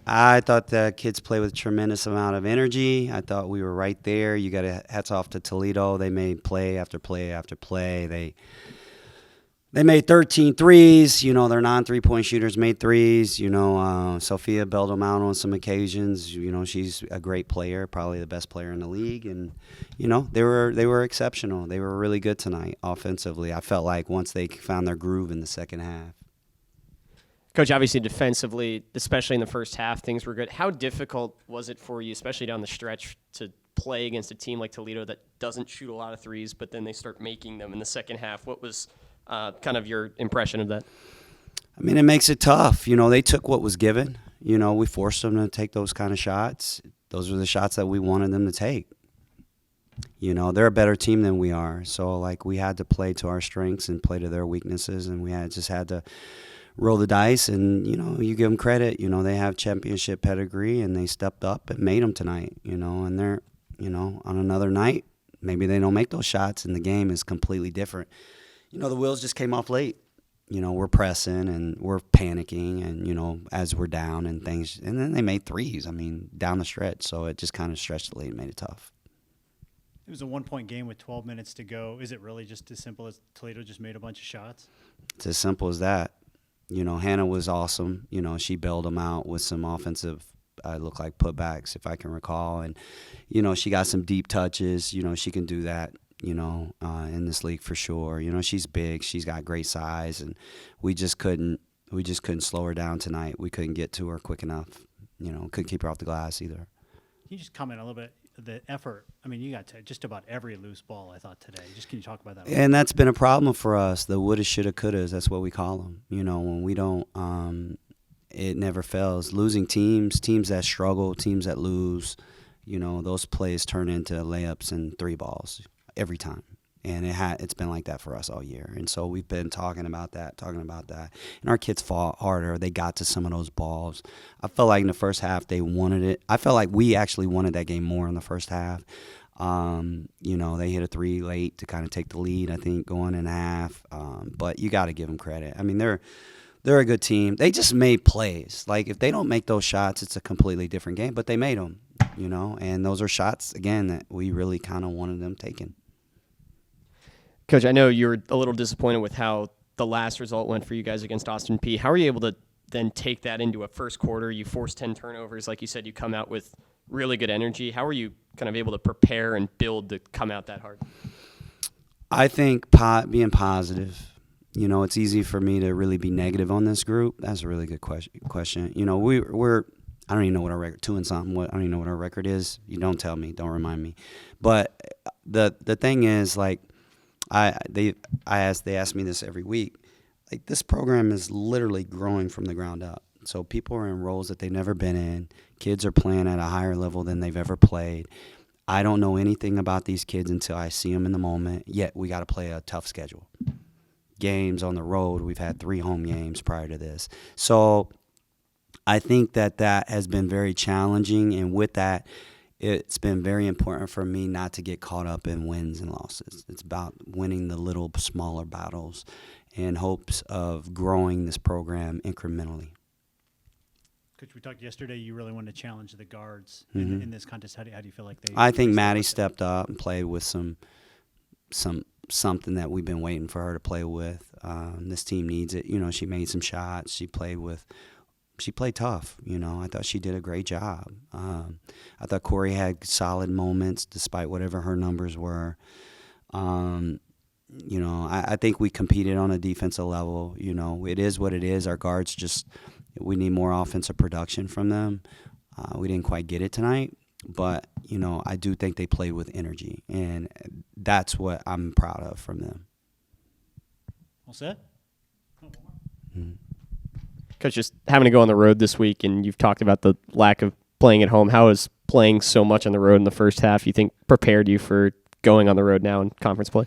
I thought the kids played with a tremendous amount of energy. I thought we were right there. You got to hats off to Toledo. They made play after play after play. They made 13 threes. You know, their non-three-point shooters made threes. You know, Sophia bailed them out on some occasions. You know, she's a great player, probably the best player in the league. And, you know, they were exceptional. They were really good tonight offensively. I felt like once they found their groove in the second half. Coach, obviously defensively, especially in the first half, things were good. How difficult was it for you, especially down the stretch, to play against a team like Toledo that doesn't shoot a lot of threes, but then they start making them in the second half? What was kind of your impression of that? I mean, it makes it tough. You know, they took what was given. You know, we forced them to take those kind of shots. Those were the shots that we wanted them to take. You know, they're a better team than we are. So, like, we had to play to our strengths and play to their weaknesses, and we just had to roll the dice. And, you know, you give them credit. You know, they have championship pedigree, and they stepped up and made them tonight, you know. And they're, you know, on another night, maybe they don't make those shots, and the game is completely different. You know, the wheels just came off late. You know, we're pressing and we're panicking and, you know, as we're down and things. And then they made threes, I mean, down the stretch. So it just kind of stretched the lead and made it tough. It was a 1-point game with 12 minutes to go. Is it really just as simple as Toledo just made a bunch of shots? It's as simple as that. You know, Hannah was awesome. You know, she bailed them out with some offensive, look like putbacks, if I can recall. And, you know, she got some deep touches. You know, she can do that. You know, in this league for sure. You know, she's big. She's got great size, and we just couldn't slow her down tonight. We couldn't get to her quick enough. You know, couldn't keep her off the glass either. Can you just comment a little bit the effort? I mean, you got to just about every loose ball, I thought, today. Just can you talk about that? And that's been a problem for us. The woulda, shoulda, couldas. That's what we call them. You know, when we don't, it never fails. Losing teams that struggle, teams that lose. You know, those plays turn into layups and three balls every time. And it's been like that for us all year. And so we've been talking about that. And our kids fought harder. They got to some of those balls. I felt like in the first half they wanted it. I felt like we actually wanted that game more in the first half. You know, they hit a three late to kind of take the lead, I think, going in half. But you got to give them credit. I mean, they're a good team. They just made plays. Like, if they don't make those shots, it's a completely different game. But they made them, you know. And those are shots, again, that we really kind of wanted them taken. Coach, I know you were a little disappointed with how the last result went for you guys against Austin Peay. How are you able to then take that into a first quarter? You forced 10 turnovers. Like you said, you come out with really good energy. How are you kind of able to prepare and build to come out that hard? I think being positive. You know, it's easy for me to really be negative on this group. That's a really good question. You know, we're I don't even know what our record, 2 and something. I don't even know what our record is. You don't tell me. Don't remind me. But the thing is, like, they ask me this every week. Like, this program is literally growing from the ground up. So people are in roles that they've never been in. Kids are playing at a higher level than they've ever played. I don't know anything about these kids until I see them in the moment. Yet we got to play a tough schedule. Games on the road. We've had 3 home games prior to this. So I think that has been very challenging. And with that, it's been very important for me not to get caught up in wins and losses. It's about winning the little smaller battles in hopes of growing this program incrementally. Coach, we talked yesterday, you really wanted to challenge the guards in this contest. How do you feel like they... I think Maddie stepped up and played with something that we've been waiting for her to play with. This team needs it. You know, she made some shots. She played tough. You know, I thought she did a great job. I thought Corey had solid moments despite whatever her numbers were. You know, I think we competed on a defensive level. You know, it is what it is. Our guards we need more offensive production from them. We didn't quite get it tonight. But, you know, I do think they played with energy. And that's what I'm proud of from them. All set? Mm-hmm. Coach, just having to go on the road this week, and you've talked about the lack of playing at home. How has playing so much on the road in the first half, you think, prepared you for going on the road now in conference play?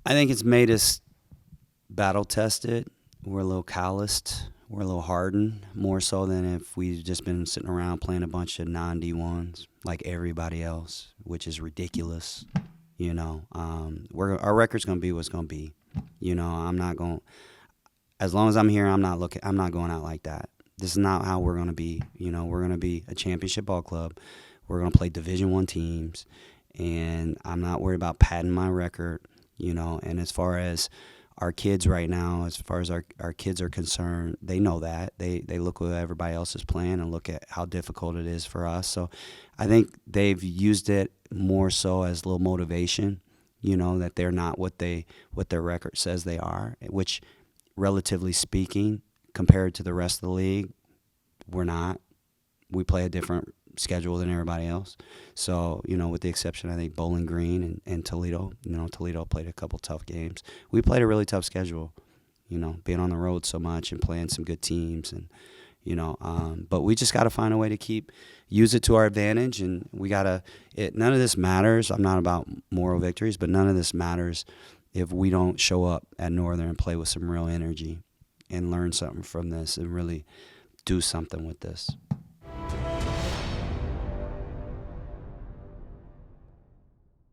I think it's made us battle-tested. We're a little calloused. We're a little hardened, more so than if we've just been sitting around playing a bunch of non-D1s like everybody else, which is ridiculous. You know, our record's going to be what's going to be. You know, I'm not going – as long as I'm here, I'm not going out like that. This is not how we're going to be. You know, we're going to be a championship ball club. We're going to play Division I teams, and I'm not worried about padding my record, you know. And as far as our kids right now, as far as our kids are concerned, they know that. They look what everybody else is playing and look at how difficult it is for us. So I think they've used it more so as a little motivation, you know, that they're not what their record says they are, which, relatively speaking, compared to the rest of the league, we're not. We play a different schedule than everybody else. So, you know, with the exception, I think, Bowling Green and Toledo. You know, Toledo played a couple tough games. We played a really tough schedule, you know, being on the road so much and playing some good teams. And, you know, but we just got to find a way to use it to our advantage. And we got to, none of this matters. I'm not about moral victories, but none of this matters if we don't show up at Northern and play with some real energy and learn something from this and really do something with this.